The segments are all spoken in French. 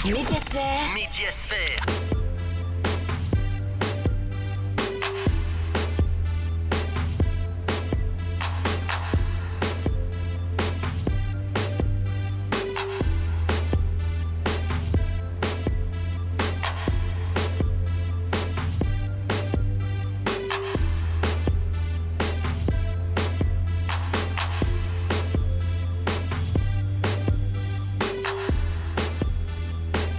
Médiasphère. Médiasphère.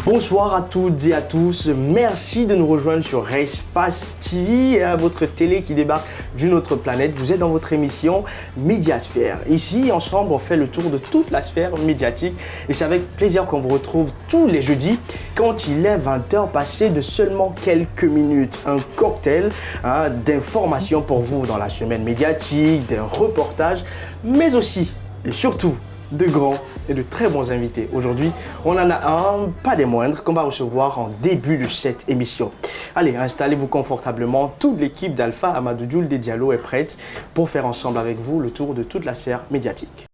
Bonsoir à toutes et à tous, merci de nous rejoindre sur Espace TV, votre télé qui débarque d'une autre planète. Vous êtes dans votre émission Médiasphère. Ici, ensemble, on fait le tour de toute la sphère médiatique et c'est avec plaisir qu'on vous retrouve tous les jeudis quand il est 20h, passé de seulement quelques minutes. Un cocktail d'informations pour vous dans la semaine médiatique, des reportages, mais aussi et surtout de grands et de très bons invités. Aujourd'hui, on en a un, pas des moindres, qu'on va recevoir en début de cette émission. Allez, installez-vous confortablement. Toute l'équipe d'Alpha Amadou Dioul des Diallo est prête pour faire ensemble avec vous le tour de toute la sphère médiatique.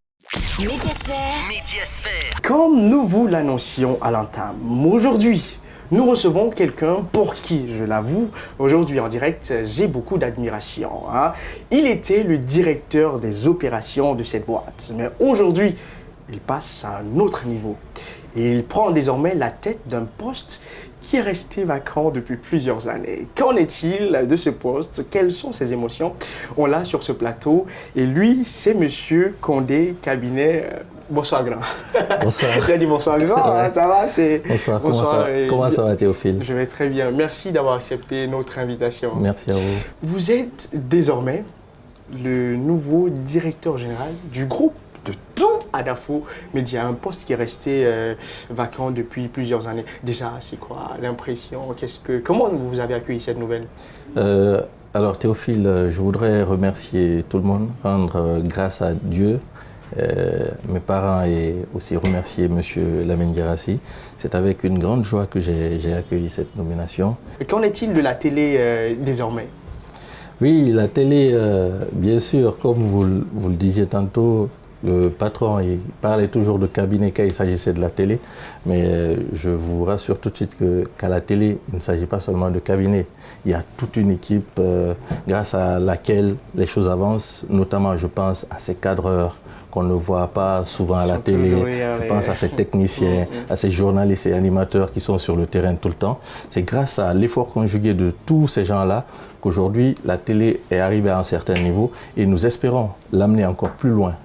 Médiasphère. Médiasphère. Comme nous vous l'annoncions à l'entame, aujourd'hui, nous recevons quelqu'un pour qui, je l'avoue, aujourd'hui en direct, j'ai beaucoup d'admiration. Il était le directeur des opérations de cette boîte, mais aujourd'hui, il passe à un autre niveau. Et il prend désormais la tête d'un poste qui est resté vacant depuis plusieurs années. Qu'en est-il de ce poste? Quelles sont ses émotions? On l'a sur ce plateau. Et lui, c'est Monsieur Condé Cabinet. Bonsoir, grand. Bonsoir. J'ai dit bonsoir, grand. Ouais. Ça va? Bonsoir. Bonsoir. Comment ça va, Théophile? Je vais très bien. Merci d'avoir accepté notre invitation. Merci à vous. Vous êtes désormais le nouveau directeur général du groupe de tout Adafo Média, un poste qui est resté vacant depuis plusieurs années. Déjà, c'est quoi l'impression? Comment vous avez accueilli cette nouvelle? Alors Théophile, je voudrais remercier tout le monde, rendre grâce à Dieu, mes parents et aussi remercier Monsieur Lamine Guérassi. C'est avec une grande joie que j'ai accueilli cette nomination. Qu'en est-il de la télé désormais? Oui, la télé, bien sûr, comme vous le disiez tantôt, le patron, il parlait toujours de cabinet quand il s'agissait de la télé, mais je vous rassure tout de suite qu'à la télé, il ne s'agit pas seulement de cabinet. Il y a toute une équipe grâce à laquelle les choses avancent, notamment je pense à ces cadreurs qu'on ne voit pas souvent à la télé, je pense à ces techniciens, à ces journalistes et animateurs qui sont sur le terrain tout le temps. C'est grâce à l'effort conjugué de tous ces gens-là qu'aujourd'hui la télé est arrivée à un certain niveau et nous espérons l'amener encore plus loin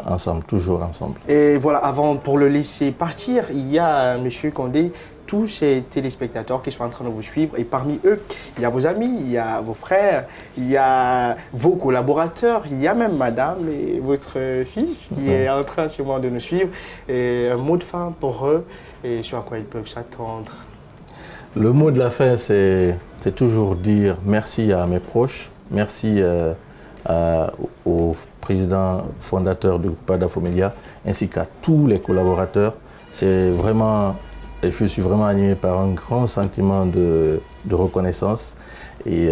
ensemble, toujours ensemble. Et voilà, avant, pour le laisser partir, il y a Monsieur Condé, tous ces téléspectateurs qui sont en train de vous suivre, et parmi eux, il y a vos amis, il y a vos frères, il y a vos collaborateurs, il y a même madame et votre fils qui est en train sûrement de nous suivre. Et un mot de fin pour eux et sur quoi ils peuvent s'attendre. Le mot de la fin, c'est toujours dire merci à mes proches, merci au président fondateur du groupe Adafo Média, ainsi qu'à tous les collaborateurs. Je suis vraiment animé par un grand sentiment de reconnaissance et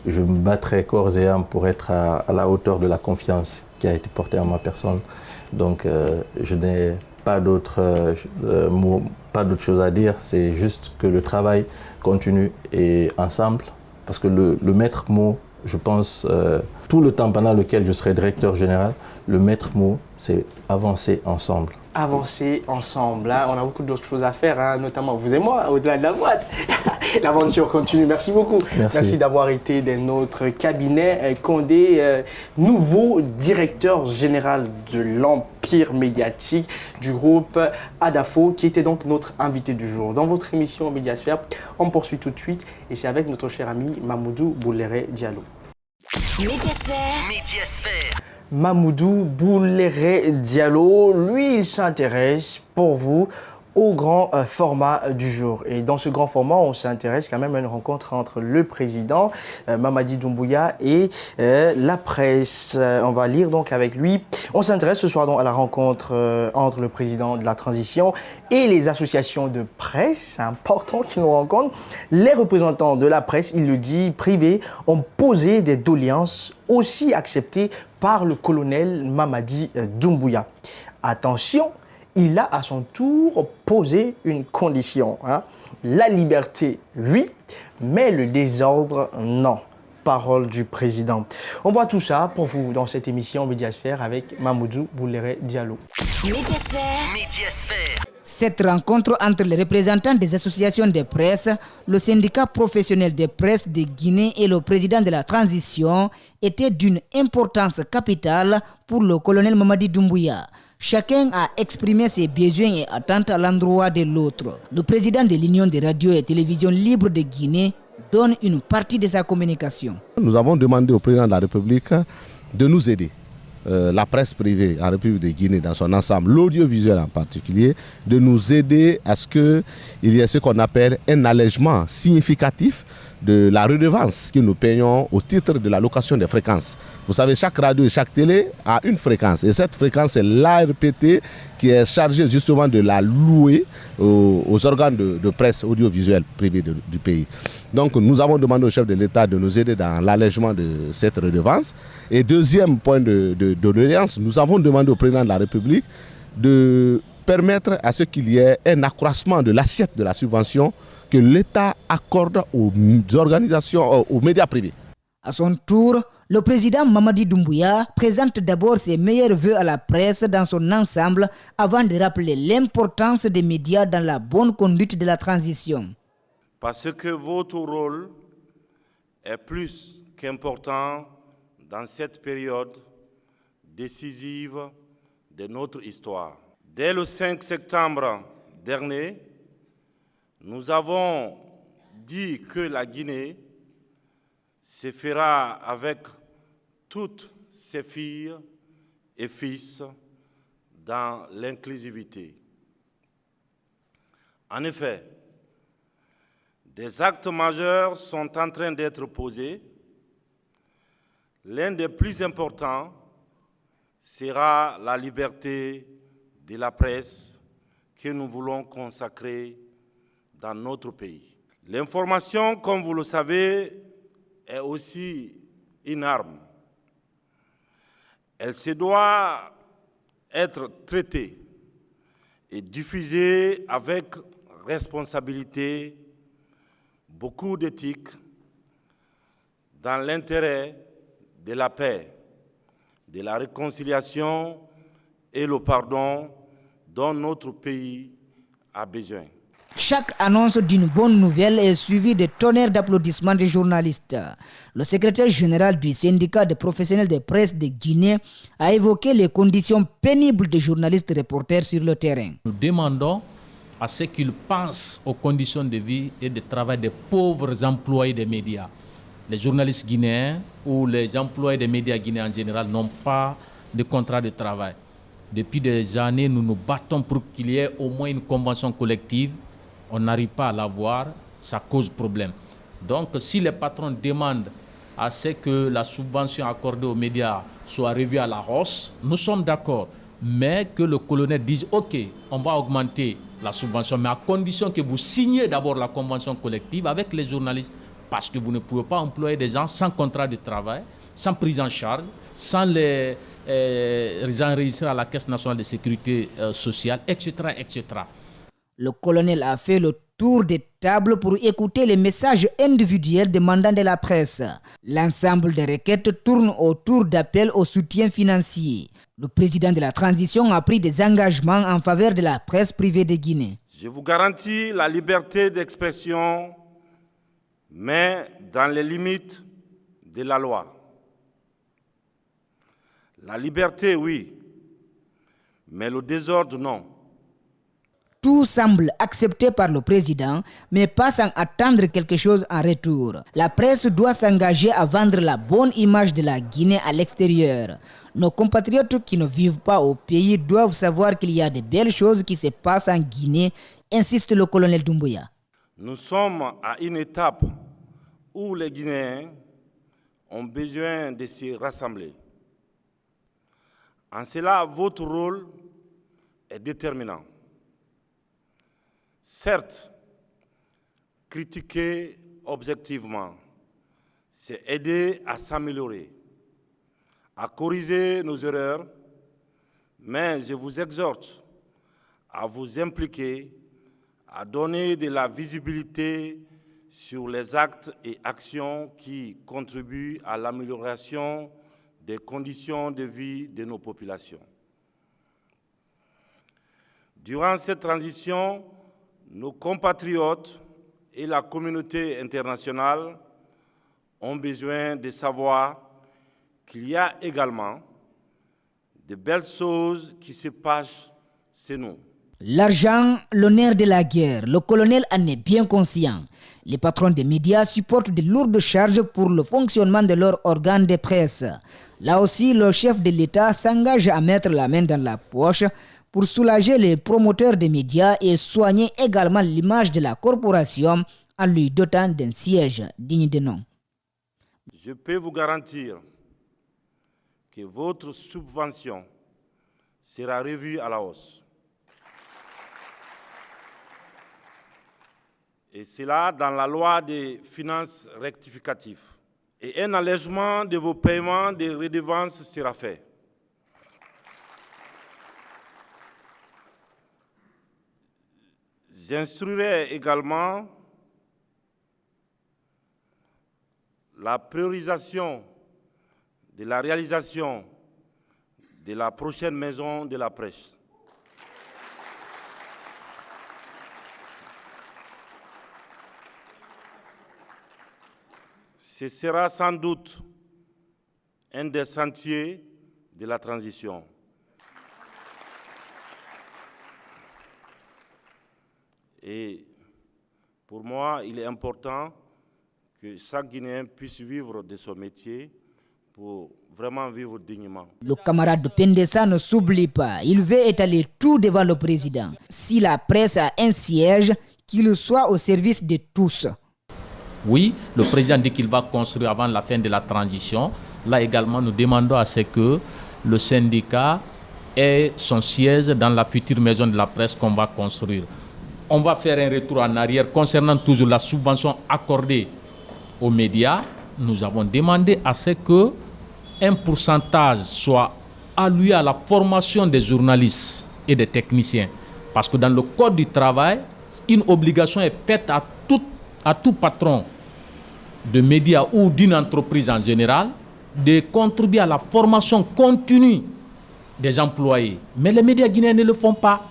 je me battrai corps et âme pour être à la hauteur de la confiance qui a été portée en ma personne. Donc je n'ai pas d'autres mots, pas d'autre chose à dire, c'est juste que le travail continue et ensemble, parce que le maître mot, je pense, tout le temps pendant lequel je serai directeur général, le maître mot, c'est avancer ensemble. Avancer ensemble, on a beaucoup d'autres choses à faire, notamment vous et moi, au-delà de la boîte. L'aventure continue. Merci beaucoup. Merci d'avoir été dans notre cabinet. Condé, nouveau directeur général de l'Empire médiatique du groupe Adafo, qui était donc notre invité du jour. Dans votre émission Médiasphère, on poursuit tout de suite et c'est avec notre cher ami Mamoudou Bouléré Diallo. Médiasphère. Médiasphère. Mamoudou Bouléré Diallo, lui, il s'intéresse pour vous au grand format du jour. Et dans ce grand format, on s'intéresse quand même à une rencontre entre le président Mamadi Doumbouya et la presse. On va lire donc avec lui. On s'intéresse ce soir donc à la rencontre entre le président de la transition et les associations de presse. C'est important qu'ils nous rencontrent. Les représentants de la presse, il le dit, privés, ont posé des doléances aussi acceptées par le colonel Mamadi Doumbouya. Attention, il a à son tour posé une condition. La liberté, oui, mais le désordre, non. Parole du président. On voit tout ça pour vous dans cette émission Médiasphère avec Mamoudou Boulere Diallo. Médiasphère. Médiasphère. Cette rencontre entre les représentants des associations de presse, le syndicat professionnel de presse de Guinée et le président de la transition était d'une importance capitale pour le colonel Mamadi Doumbouya. Chacun a exprimé ses besoins et attentes à l'endroit de l'autre. Le président de l'Union des radios et télévisions libres de Guinée donne une partie de sa communication. Nous avons demandé au président de la République de nous aider. La presse privée en République de Guinée dans son ensemble, l'audiovisuel en particulier, de nous aider à ce qu'il y ait ce qu'on appelle un allègement significatif de la redevance que nous payons au titre de la location des fréquences. Vous savez, chaque radio et chaque télé a une fréquence et cette fréquence c'est l'ARPT qui est chargée justement de la louer aux organes de presse audiovisuelle privée du pays. Donc nous avons demandé au chef de l'État de nous aider dans l'allègement de cette redevance. Et deuxième point de doléance, nous avons demandé au président de la République de permettre à ce qu'il y ait un accroissement de l'assiette de la subvention que l'État accorde aux organisations, aux médias privés. À son tour, le président Mamadi Doumbouya présente d'abord ses meilleurs vœux à la presse dans son ensemble avant de rappeler l'importance des médias dans la bonne conduite de la transition. Parce que votre rôle est plus qu'important dans cette période décisive de notre histoire. Dès le 5 septembre dernier, nous avons dit que la Guinée se fera avec toutes ses filles et fils dans l'inclusivité. En effet, des actes majeurs sont en train d'être posés. L'un des plus importants sera la liberté de la presse que nous voulons consacrer dans notre pays. L'information, comme vous le savez, est aussi une arme. Elle se doit être traitée et diffusée avec responsabilité, beaucoup d'éthique, dans l'intérêt de la paix, de la réconciliation et le pardon dont notre pays a besoin. Chaque annonce d'une bonne nouvelle est suivie de tonnerres d'applaudissements des journalistes. Le secrétaire général du syndicat des professionnels de presse de Guinée a évoqué les conditions pénibles des journalistes reporters sur le terrain. Nous demandons à ce qu'ils pensent aux conditions de vie et de travail des pauvres employés des médias. Les journalistes guinéens ou les employés des médias guinéens en général n'ont pas de contrat de travail. Depuis des années, nous nous battons pour qu'il y ait au moins une convention collective. On n'arrive pas à l'avoir, ça cause problème. Donc si les patrons demandent à ce que la subvention accordée aux médias soit revue à la hausse, nous sommes d'accord. Mais que le colonel dise, OK, on va augmenter la subvention, mais à condition que vous signiez d'abord la convention collective avec les journalistes, parce que vous ne pouvez pas employer des gens sans contrat de travail, sans prise en charge, sans les enregistrer à la Caisse nationale de sécurité sociale, etc., etc. Le colonel a fait le tour des tables pour écouter les messages individuels des mandants de la presse. L'ensemble des requêtes tourne autour d'appels au soutien financier. Le président de la transition a pris des engagements en faveur de la presse privée de Guinée. Je vous garantis la liberté d'expression, mais dans les limites de la loi. La liberté, oui, mais le désordre, non. Tout semble accepté par le président, mais pas sans attendre quelque chose en retour. La presse doit s'engager à vendre la bonne image de la Guinée à l'extérieur. Nos compatriotes qui ne vivent pas au pays doivent savoir qu'il y a de belles choses qui se passent en Guinée, insiste le colonel Doumbouya. Nous sommes à une étape où les Guinéens ont besoin de se rassembler. En cela, votre rôle est déterminant. Certes, critiquer objectivement, c'est aider à s'améliorer, à corriger nos erreurs, mais je vous exhorte à vous impliquer, à donner de la visibilité sur les actes et actions qui contribuent à l'amélioration des conditions de vie de nos populations. Durant cette transition, nos compatriotes et la communauté internationale ont besoin de savoir qu'il y a également de belles choses qui se passent chez nous. L'argent, l'honneur de la guerre, le colonel en est bien conscient. Les patrons des médias supportent de lourdes charges pour le fonctionnement de leurs organes de presse. Là aussi, le chef de l'État s'engage à mettre la main dans la poche pour soulager les promoteurs des médias et soigner également l'image de la corporation en lui dotant d'un siège digne de nom. Je peux vous garantir que votre subvention sera revue à la hausse. Et cela dans la loi des finances rectificatives. Et un allègement de vos paiements de redevances sera fait. J'instruirai également la priorisation de la réalisation de la prochaine maison de la presse. Ce sera sans doute un des sentiers de la transition. Et pour moi, il est important que chaque Guinéen puisse vivre de son métier pour vraiment vivre dignement. Le camarade de Pendessa ne s'oublie pas. Il veut étaler tout devant le président. Si la presse a un siège, qu'il soit au service de tous. Oui, le président dit qu'il va construire avant la fin de la transition. Là également, nous demandons à ce que le syndicat ait son siège dans la future maison de la presse qu'on va construire. On va faire un retour en arrière concernant toujours la subvention accordée aux médias. Nous avons demandé à ce que un pourcentage soit alloué à la formation des journalistes et des techniciens. Parce que dans le Code du travail, une obligation est faite à tout patron de médias ou d'une entreprise en général de contribuer à la formation continue des employés. Mais les médias guinéens ne le font pas.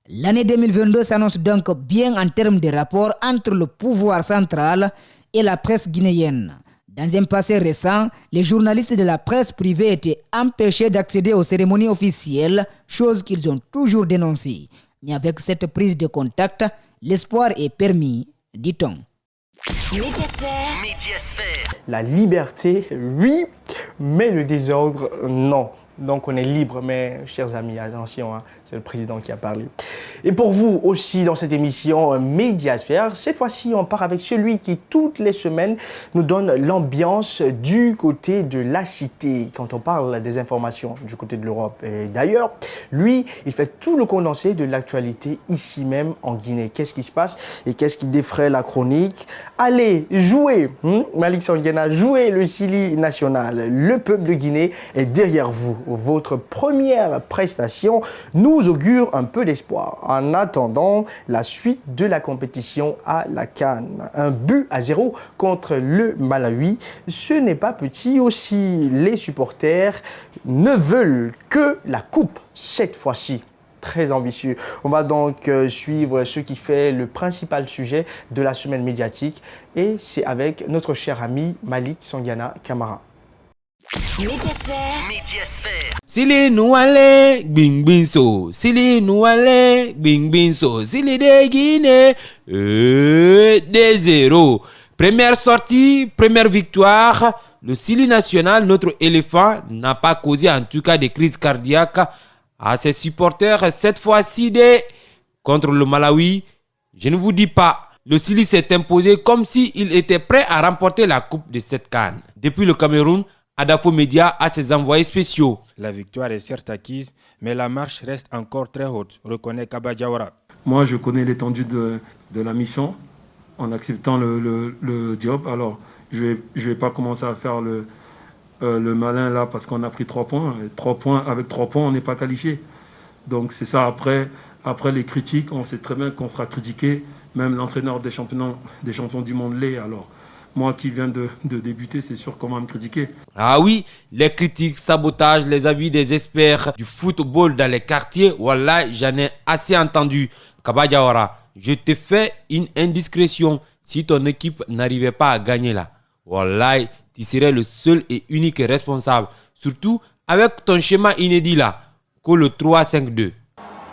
L'année 2022 s'annonce donc bien en termes de rapport entre le pouvoir central et la presse guinéenne. Dans un passé récent, les journalistes de la presse privée étaient empêchés d'accéder aux cérémonies officielles, chose qu'ils ont toujours dénoncée. Mais avec cette prise de contact, l'espoir est permis, dit-on. Médiasphère. La liberté, oui, mais le désordre, non. Donc on est libre, mais chers amis, attention, hein, c'est le président qui a parlé. Et pour vous aussi dans cette émission Médiasphère, cette fois-ci on part avec celui qui toutes les semaines nous donne l'ambiance du côté de la cité, quand on parle des informations du côté de l'Europe. Et d'ailleurs, lui, il fait tout le condensé de l'actualité ici même en Guinée. Qu'est-ce qui se passe et qu'est-ce qui défraie la chronique? Allez, jouez, Malik Sanguena, jouez le Sili national. Le peuple de Guinée est derrière vous. Votre première prestation nous augure un peu d'espoir en attendant la suite de la compétition à la CAN. 1-0 contre le Malawi, ce n'est pas petit aussi. Les supporters ne veulent que la coupe cette fois-ci. Très ambitieux. On va donc suivre ce qui fait le principal sujet de la semaine médiatique et c'est avec notre cher ami Malik Sanguena Camara. Médiasphère. Sili nouale bing bing so, Sili nouale bing bing so, Sili de Guinée 2-0. Première sortie, première victoire. Le Sili national, notre éléphant, n'a pas causé en tout cas des crises cardiaques à ses supporters. Cette fois-ci contre le Malawi, je ne vous dis pas. Le Sili s'est imposé comme s'il était prêt à remporter la coupe de cette CAN. Depuis le Cameroun, Adafo Média a ses envoyés spéciaux. La victoire est certes acquise, mais la marche reste encore très haute, reconnaît Kaba Diawara. Moi, je connais l'étendue de la mission en acceptant le job. Alors, je vais pas commencer à faire le malin là parce qu'on a pris 3 points. Avec 3 points, on n'est pas qualifié. Donc, c'est ça. Après, Après les critiques, on sait très bien qu'on sera critiqué. Même l'entraîneur des champions du monde l'est. Alors, moi qui viens de débuter, c'est sûr qu'on va me critiquer. Ah oui, les critiques, sabotages, les avis des experts du football dans les quartiers, voilà, j'en ai assez entendu. Kaba Diawara, je te fais une indiscrétion. Si ton équipe n'arrivait pas à gagner là, voilà, tu serais le seul et unique responsable. Surtout avec ton schéma inédit là, que le 3-5-2.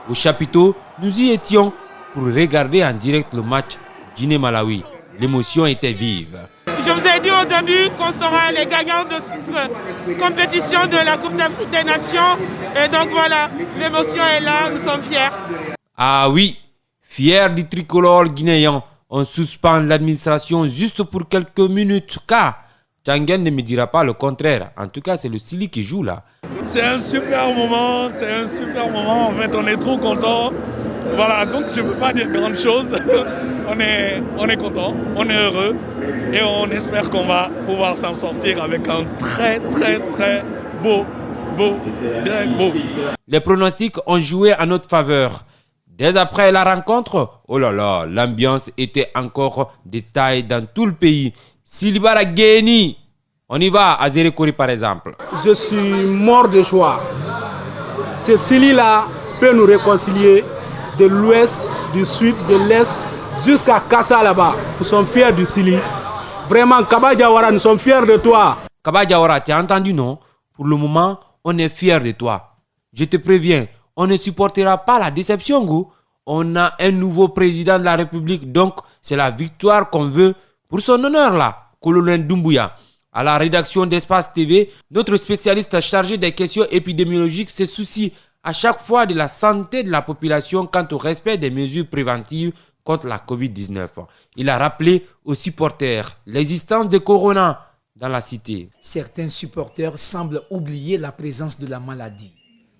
Au chapiteau, nous y étions pour regarder en direct le match Guinée-Malawi. L'émotion était vive. Je vous ai dit au début qu'on sera les gagnants de cette compétition de la Coupe d'Afrique des Nations. Et donc voilà, l'émotion est là, nous sommes fiers. Ah oui, fiers du tricolore guinéen. On suspend l'administration juste pour quelques minutes car Tchangen ne me dira pas le contraire. En tout cas, c'est le Sili qui joue là. C'est un super moment, En fait, on est trop contents. Voilà, donc je ne peux pas dire grand chose. On est content, on est heureux et on espère qu'on va pouvoir s'en sortir avec un très beau. Les pronostics ont joué en notre faveur. Dès après la rencontre, oh là là, l'ambiance était encore de taille dans tout le pays. Silibara Guéni, on y va à Zérekori par exemple. Je suis mort de joie. Ce Sili-là peut nous réconcilier de l'ouest, du sud, de l'est, jusqu'à Kassa là-bas. Nous sommes fiers du Sili. Vraiment, Kaba Diawara, nous sommes fiers de toi. Kaba Diawara, tu as entendu non? Pour le moment, on est fiers de toi. Je te préviens, on ne supportera pas la déception, Gou. On a un nouveau président de la République, donc c'est la victoire qu'on veut pour son honneur là, colonel Doumbouya. À la rédaction d'Espace TV, notre spécialiste chargé des questions épidémiologiques se soucie à chaque fois de la santé de la population quant au respect des mesures préventives contre la Covid-19. Il a rappelé aux supporters l'existence de Corona dans la cité. Certains supporters semblent oublier la présence de la maladie.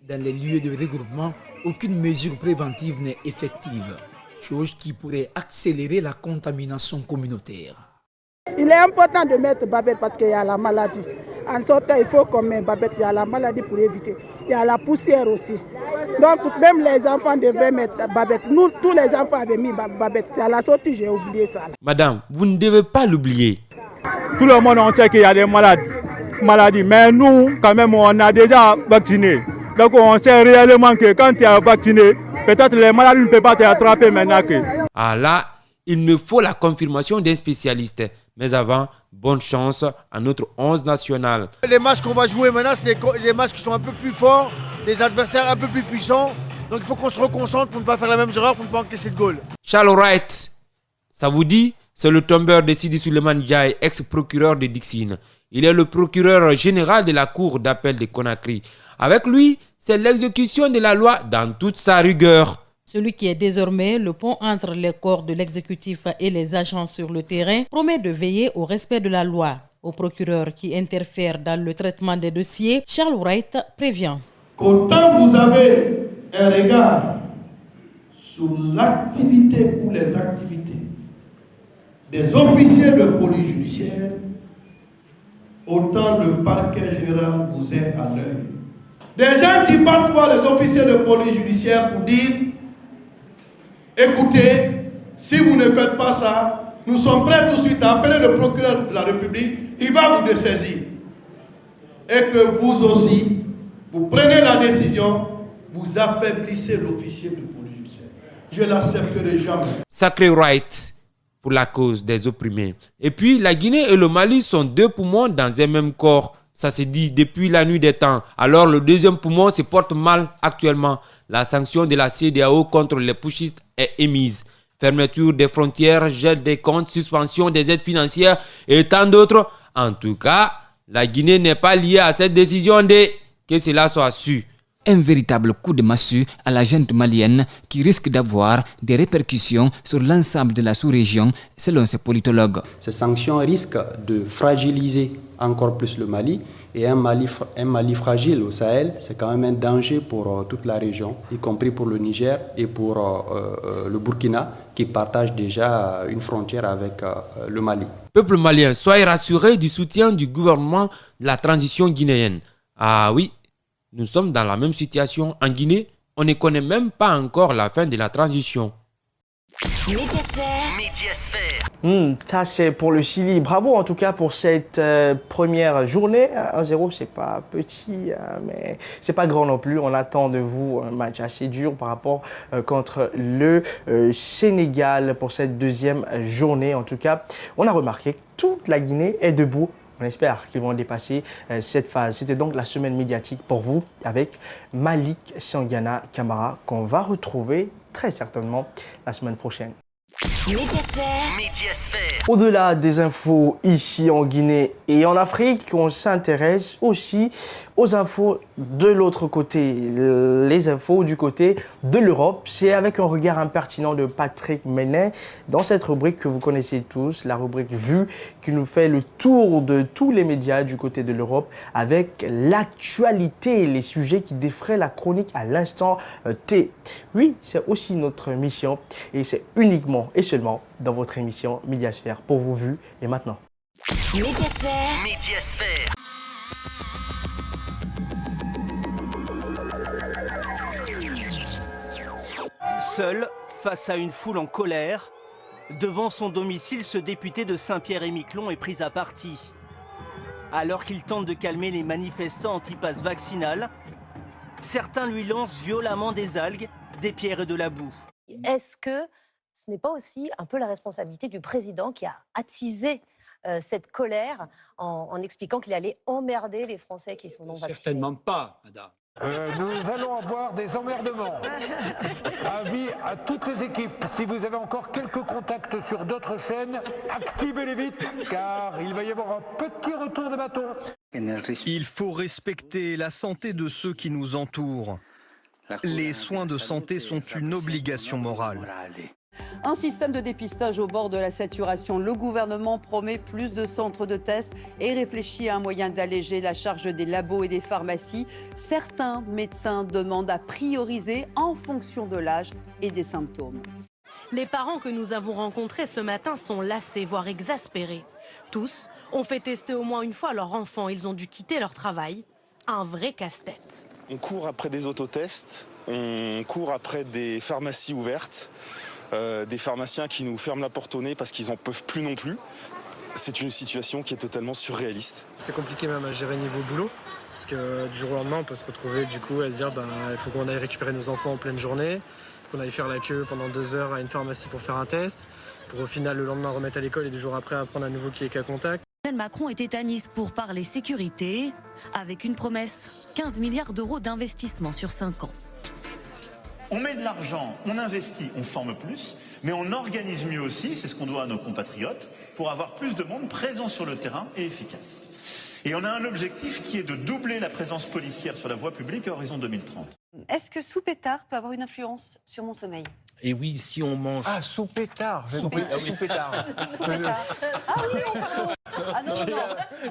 Dans les lieux de regroupement, aucune mesure préventive n'est effective, chose qui pourrait accélérer la contamination communautaire. Il est important de mettre babette parce qu'il y a la maladie. En sortant, il faut qu'on mette babette. Il y a la maladie pour éviter. Il y a la poussière aussi. Donc, même les enfants devraient mettre babette. Nous, tous les enfants avaient mis babette. C'est à la sortie, j'ai oublié ça. Madame, vous ne devez pas l'oublier. Tout le monde en sait qu'il y a des maladies. Mais nous, quand même, on a déjà vacciné. Donc, on sait réellement que quand tu es vacciné, peut-être les maladies ne peuvent pas t'attraper maintenant. Ah là, il me faut la confirmation des spécialistes. Mais avant, bonne chance à notre 11 national. Les matchs qu'on va jouer maintenant, c'est des matchs qui sont un peu plus forts, des adversaires un peu plus puissants. Donc il faut qu'on se reconcentre pour ne pas faire la même erreur, pour ne pas encaisser de goal. Charles Wright, ça vous dit? C'est le tombeur de Sidi Suleiman Ndiaye, ex-procureur de Dixine. Il est le procureur général de la cour d'appel de Conakry. Avec lui, c'est l'exécution de la loi dans toute sa rigueur. Celui qui est désormais le pont entre les corps de l'exécutif et les agents sur le terrain promet de veiller au respect de la loi. Au procureur qui interfère dans le traitement des dossiers, Charles Wright prévient. Qu'autant vous avez un regard sur l'activité ou les activités des officiers de police judiciaire, autant le parquet général vous est à l'œil. Des gens qui partent voir les officiers de police judiciaire pour dire: écoutez, si vous ne faites pas ça, nous sommes prêts tout de suite à appeler le procureur de la République, il va vous dessaisir. Et que vous aussi, vous prenez la décision, vous affaiblissez l'officier de police judiciaire. Je ne l'accepterai jamais. Sacré Wright pour la cause des opprimés. Et puis, la Guinée et le Mali sont deux poumons dans un même corps. Ça se dit depuis la nuit des temps. Alors le deuxième poumon se porte mal actuellement. La sanction de la CEDEAO contre les putschistes est émise. Fermeture des frontières, gel des comptes, suspension des aides financières et tant d'autres. En tout cas, la Guinée n'est pas liée à cette décision que cela soit su. Un véritable coup de massue à la junte malienne qui risque d'avoir des répercussions sur l'ensemble de la sous-région, selon ces politologues. Ces sanctions risquent de fragiliser encore plus le Mali. Et un Mali fragile au Sahel, c'est quand même un danger pour toute la région, y compris pour le Niger et pour le Burkina, qui partagent déjà une frontière avec le Mali. Peuple malien, soyez rassurés du soutien du gouvernement de la transition guinéenne. Ah oui, nous sommes dans la même situation en Guinée. on ne connaît même pas encore la fin de la transition. Médiasphère. Ça c'est pour le Chili. Bravo en tout cas pour cette première journée. 1-0, c'est pas petit, mais c'est pas grand non plus. On attend de vous un match assez dur par rapport contre le Sénégal pour cette deuxième journée. En tout cas, on a remarqué que toute la Guinée est debout. On espère qu'ils vont dépasser cette phase. C'était donc la semaine médiatique pour vous avec Malik Sangiana Camara qu'on va retrouver très certainement la semaine prochaine. Médiasphère. Au-delà des infos ici en Guinée et en Afrique, on s'intéresse aussi aux infos de l'autre côté, les infos du côté de l'Europe. C'est avec un regard impertinent de Patrick Menet dans cette rubrique que vous connaissez tous, la rubrique Vue, qui nous fait le tour de tous les médias du côté de l'Europe avec l'actualité, les sujets qui défraient la chronique à l'instant T. Oui, c'est aussi notre mission et c'est uniquement et seulement dans votre émission Médiasphère pour vous Vue et maintenant. Médiasphère. Seul, face à une foule en colère, devant son domicile, ce député de Saint-Pierre-et-Miquelon est pris à partie. Alors qu'il tente de calmer les manifestants anti-pass vaccinal, certains lui lancent violemment des algues, des pierres et de la boue. Est-ce que ce n'est pas aussi un peu la responsabilité du président qui a attisé cette colère en expliquant qu'il allait emmerder les Français qui sont non vaccinés? Certainement pas, madame. Nous allons avoir des emmerdements. Avis à toutes les équipes. Si vous avez encore quelques contacts sur d'autres chaînes, activez-les vite, car il va y avoir un petit retour de bâton. Il faut respecter la santé de ceux qui nous entourent. Les soins de santé sont une obligation morale. Un système de dépistage au bord de la saturation. Le gouvernement promet plus de centres de tests et réfléchit à un moyen d'alléger la charge des labos et des pharmacies. Certains médecins demandent à prioriser en fonction de l'âge et des symptômes. Les parents que nous avons rencontrés ce matin sont lassés, voire exaspérés. Tous ont fait tester au moins une fois leur enfant. Ils ont dû quitter leur travail. Un vrai casse-tête. On court après des autotests, on court après des pharmacies ouvertes. Des pharmaciens qui nous ferment la porte au nez parce qu'ils n'en peuvent plus non plus. C'est une situation qui est totalement surréaliste. C'est compliqué même à gérer niveau boulot, parce que du jour au lendemain, on peut se retrouver du coup à se dire il faut qu'on aille récupérer nos enfants en pleine journée, qu'on aille faire la queue pendant 2 heures à une pharmacie pour faire un test, pour au final le lendemain remettre à l'école et 2 jours après apprendre à nouveau qui est cas contact. Macron était à Nice pour parler sécurité, avec une promesse, 15 milliards d'euros d'investissement sur 5 ans. On met de l'argent, on investit, on forme plus, mais on organise mieux aussi, c'est ce qu'on doit à nos compatriotes, pour avoir plus de monde présent sur le terrain et efficace. Et on a un objectif qui est de doubler la présence policière sur la voie publique à horizon 2030. Est-ce que sous-pétard peut avoir une influence sur mon sommeil? Et oui, si on mange... Ah, sous-pétard. Sous-pétard. Ah oui, non, pardon. Ah non, non.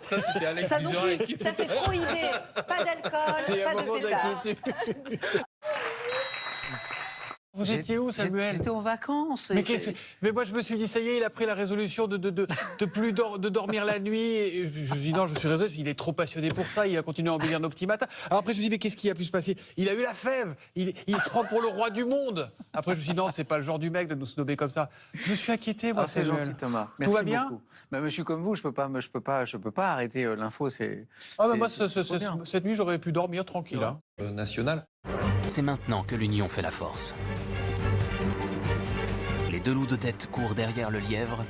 Ça, c'était Alex Ça, Vizorek donc, qui ça fait prohiber. Pas d'alcool, pas de pétard. Vous étiez où, Samuel? J'étais en vacances. Mais moi, je me suis dit, ça y est, il a pris la résolution de dormir la nuit. Et je me suis dit, non, je suis raisonnable, il est trop passionné pour ça, il a continué à embellir nos petits matins. Alors après, je me suis dit, mais qu'est-ce qui a pu se passer? Il a eu la fève, il se prend pour le roi du monde. Après, je me suis dit, non, c'est pas le genre du mec de nous snobber comme ça. Je me suis inquiété, moi, c'est gentil, Thomas. Merci Tout va bien beaucoup. Mais je suis comme vous, je peux pas arrêter l'info. Moi, cette nuit, j'aurais pu dormir tranquille. Hein. National. C'est maintenant que l'union fait la force. Les 2 loups de tête courent derrière le lièvre,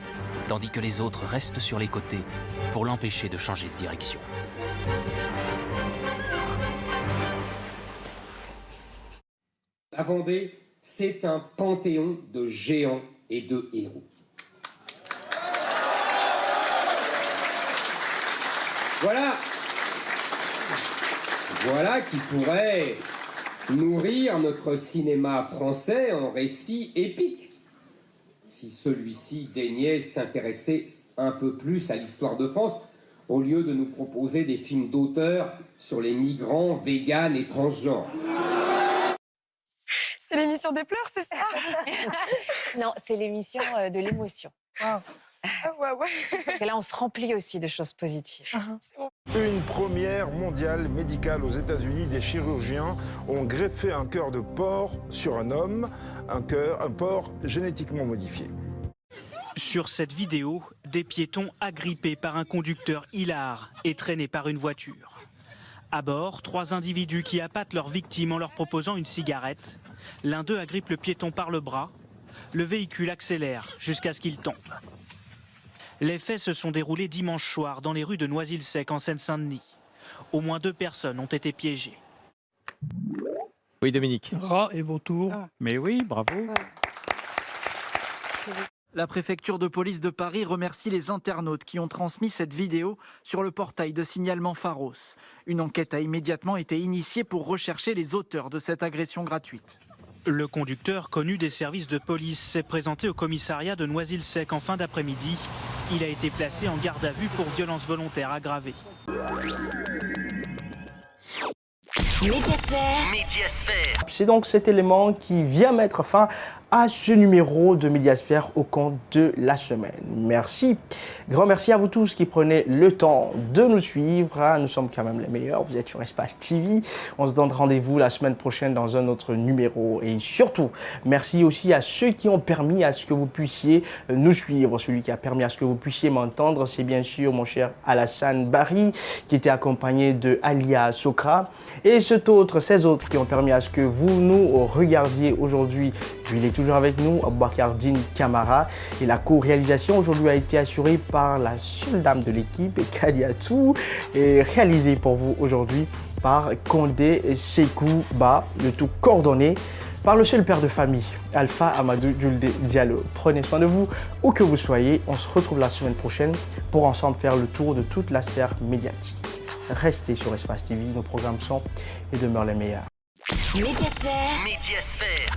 tandis que les autres restent sur les côtés pour l'empêcher de changer de direction. La Vendée, c'est un panthéon de géants et de héros. Voilà qui pourrait nourrir notre cinéma français en récits épiques, si celui-ci daignait s'intéresser un peu plus à l'histoire de France, au lieu de nous proposer des films d'auteur sur les migrants, véganes et transgenres. C'est l'émission des pleurs, c'est ça? Non, c'est l'émission de l'émotion. Wow. Et là, on se remplit aussi de choses positives. Une première mondiale médicale aux États-Unis. Des chirurgiens ont greffé un cœur de porc sur un homme, un porc génétiquement modifié. Sur cette vidéo, des piétons agrippés par un conducteur hilar et traînés par une voiture. À bord, 3 individus qui appâtent leurs victimes en leur proposant une cigarette. L'un d'eux agrippe le piéton par le bras. Le véhicule accélère jusqu'à ce qu'il tombe. Les faits se sont déroulés dimanche soir dans les rues de Noisy-le-Sec en Seine-Saint-Denis. Au moins 2 personnes ont été piégées. Oui, Dominique. Rats et vautours. Mais oui, bravo. La préfecture de police de Paris remercie les internautes qui ont transmis cette vidéo sur le portail de signalement Pharos. Une enquête a immédiatement été initiée pour rechercher les auteurs de cette agression gratuite. Le conducteur, connu des services de police, s'est présenté au commissariat de Noisy-le-Sec en fin d'après-midi. Il a été placé en garde à vue pour violence volontaire aggravée. Médiasphère. C'est donc cet élément qui vient mettre fin à ce numéro de Médiasphère au compte de la semaine. Merci. Grand merci à vous tous qui prenez le temps de nous suivre. Nous sommes quand même les meilleurs. Vous êtes sur Espace TV. On se donne rendez-vous la semaine prochaine dans un autre numéro. Et surtout, merci aussi à ceux qui ont permis à ce que vous puissiez nous suivre. Celui qui a permis à ce que vous puissiez m'entendre, c'est bien sûr mon cher Alassane Barry, qui était accompagné de Alia Sokra. Et ces autres qui ont permis à ce que vous nous regardiez aujourd'hui. Il est toujours avec nous, Aboubakar Din Kamara. Et la co-réalisation aujourd'hui a été assurée par la seule dame de l'équipe, Kadiatou, et réalisée pour vous aujourd'hui par Condé Sekouba, le tout coordonné par le seul père de famille, Alpha Amadou Julde Diallo. Prenez soin de vous, où que vous soyez. On se retrouve la semaine prochaine pour ensemble faire le tour de toute la sphère médiatique. Restez sur Espace TV, nos programmes sont et demeurent les meilleurs. Médiasphère.